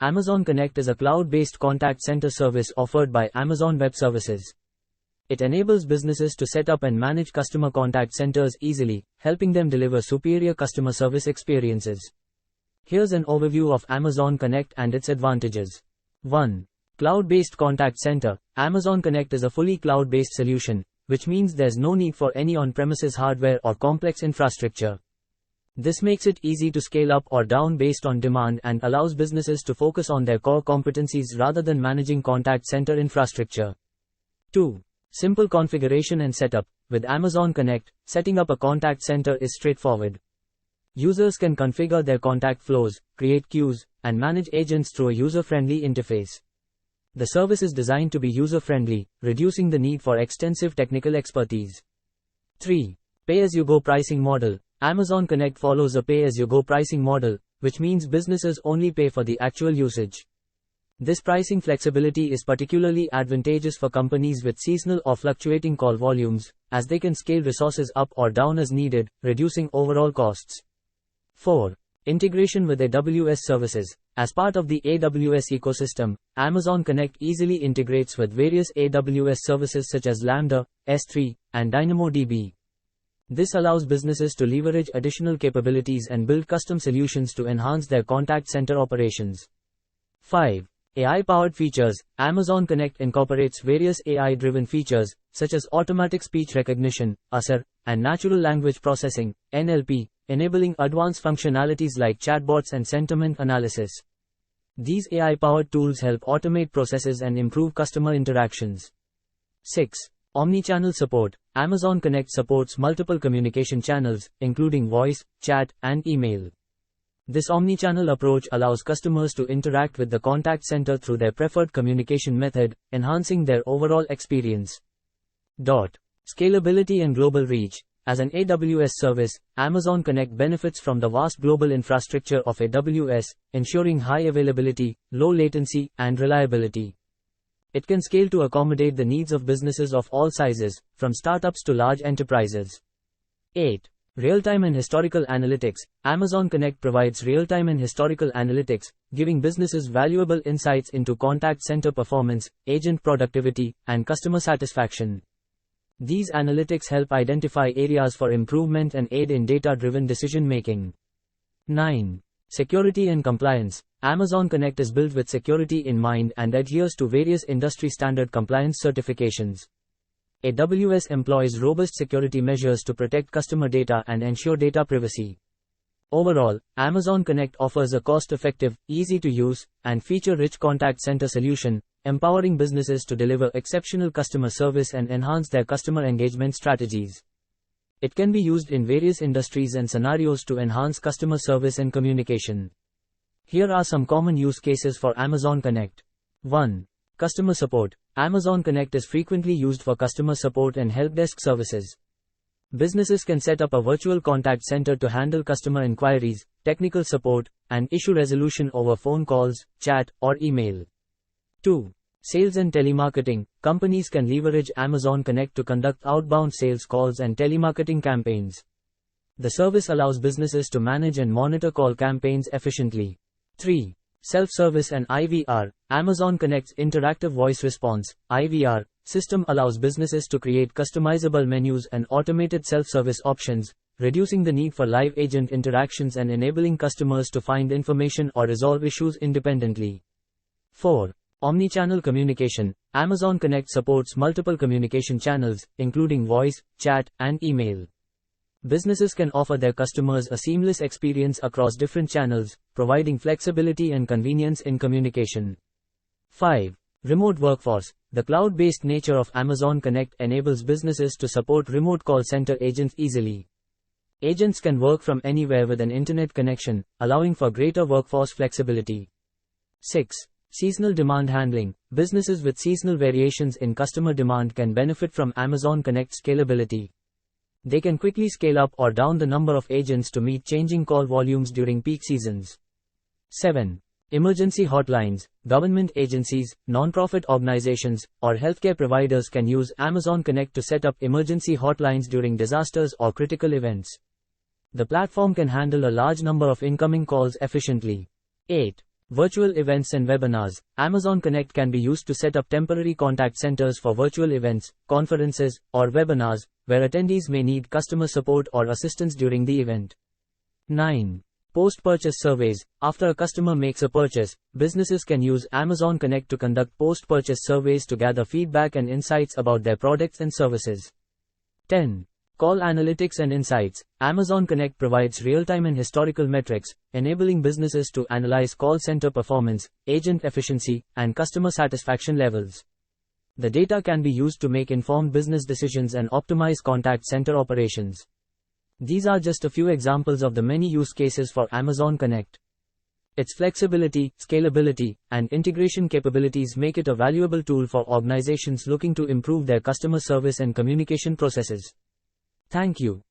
Amazon Connect is a cloud-based contact center service offered by Amazon Web Services. It enables businesses to set up and manage customer contact centers easily, helping them deliver superior customer service experiences. Here's an overview of Amazon Connect and its advantages. 1. Cloud-based contact center. Amazon Connect is a fully cloud-based solution, which means there's no need for any on-premises hardware or complex infrastructure. This makes it easy to scale up or down based on demand and allows businesses to focus on their core competencies rather than managing contact center infrastructure. 2. Simple configuration and setup. With Amazon Connect, setting up a contact center is straightforward. Users can configure their contact flows, create queues, and manage agents through a user-friendly interface. The service is designed to be user-friendly, reducing the need for extensive technical expertise. 3. Pay-as-you-go pricing model. Amazon Connect follows a pay-as-you-go pricing model, which means businesses only pay for the actual usage. This pricing flexibility is particularly advantageous for companies with seasonal or fluctuating call volumes, as they can scale resources up or down as needed, reducing overall costs. 4. Integration with AWS services. As part of the AWS ecosystem, Amazon Connect easily integrates with various AWS services such as Lambda, S3, and DynamoDB. This allows businesses to leverage additional capabilities and build custom solutions to enhance their contact center operations. 5. AI-powered features. Amazon Connect incorporates various AI-driven features, such as automatic speech recognition, ASR, and natural language processing, NLP, enabling advanced functionalities like chatbots and sentiment analysis. These AI-powered tools help automate processes and improve customer interactions. 6. Omnichannel support. Amazon Connect supports multiple communication channels, including voice, chat, and email. This omnichannel approach allows customers to interact with the contact center through their preferred communication method, enhancing their overall experience. Scalability and global reach. As an AWS service, Amazon Connect benefits from the vast global infrastructure of AWS, ensuring high availability, low latency, and reliability. It can scale to accommodate the needs of businesses of all sizes, from startups to large enterprises. 8. Real-time and historical analytics. Amazon Connect provides real-time and historical analytics, giving businesses valuable insights into contact center performance, agent productivity, and customer satisfaction. These analytics help identify areas for improvement and aid in data-driven decision-making. 9. Security and compliance. Amazon Connect is built with security in mind and adheres to various industry-standard compliance certifications. AWS employs robust security measures to protect customer data and ensure data privacy. Overall, Amazon Connect offers a cost-effective, easy-to-use, and feature-rich contact center solution, empowering businesses to deliver exceptional customer service and enhance their customer engagement strategies. It can be used in various industries and scenarios to enhance customer service and communication. Here are some common use cases for Amazon Connect. 1. Customer support. Amazon Connect is frequently used for customer support and help desk services. Businesses can set up a virtual contact center to handle customer inquiries, technical support, and issue resolution over phone calls, chat, or email. 2. Sales and telemarketing. Companies can leverage Amazon Connect to conduct outbound sales calls and telemarketing campaigns. The service allows businesses to manage and monitor call campaigns efficiently. 3. Self-service and IVR. Amazon Connect's interactive voice response, IVR, system allows businesses to create customizable menus and automated self-service options, reducing the need for live agent interactions and enabling customers to find information or resolve issues independently. 4. Omnichannel communication. Amazon Connect supports multiple communication channels, including voice, chat, and email. Businesses can offer their customers a seamless experience across different channels, providing flexibility and convenience in communication. 5. Remote workforce. The cloud-based nature of Amazon Connect enables businesses to support remote call center agents easily. Agents can work from anywhere with an internet connection, allowing for greater workforce flexibility. 6. Seasonal demand handling. Businesses with seasonal variations in customer demand can benefit from Amazon Connect scalability. They can quickly scale up or down the number of agents to meet changing call volumes during peak seasons. 7. Emergency hotlines. Government agencies, non-profit organizations, or healthcare providers can use Amazon Connect to set up emergency hotlines during disasters or critical events. The platform can handle a large number of incoming calls efficiently. 8. Virtual events and webinars. Amazon Connect can be used to set up temporary contact centers for virtual events, conferences, or webinars, where attendees may need customer support or assistance during the event. 9. Post-purchase surveys. After a customer makes a purchase, businesses can use Amazon Connect to conduct post-purchase surveys to gather feedback and insights about their products and services. 10. Call analytics and insights. Amazon Connect provides real-time and historical metrics, enabling businesses to analyze call center performance, agent efficiency, and customer satisfaction levels. The data can be used to make informed business decisions and optimize contact center operations. These are just a few examples of the many use cases for Amazon Connect. Its flexibility, scalability, and integration capabilities make it a valuable tool for organizations looking to improve their customer service and communication processes. Thank you.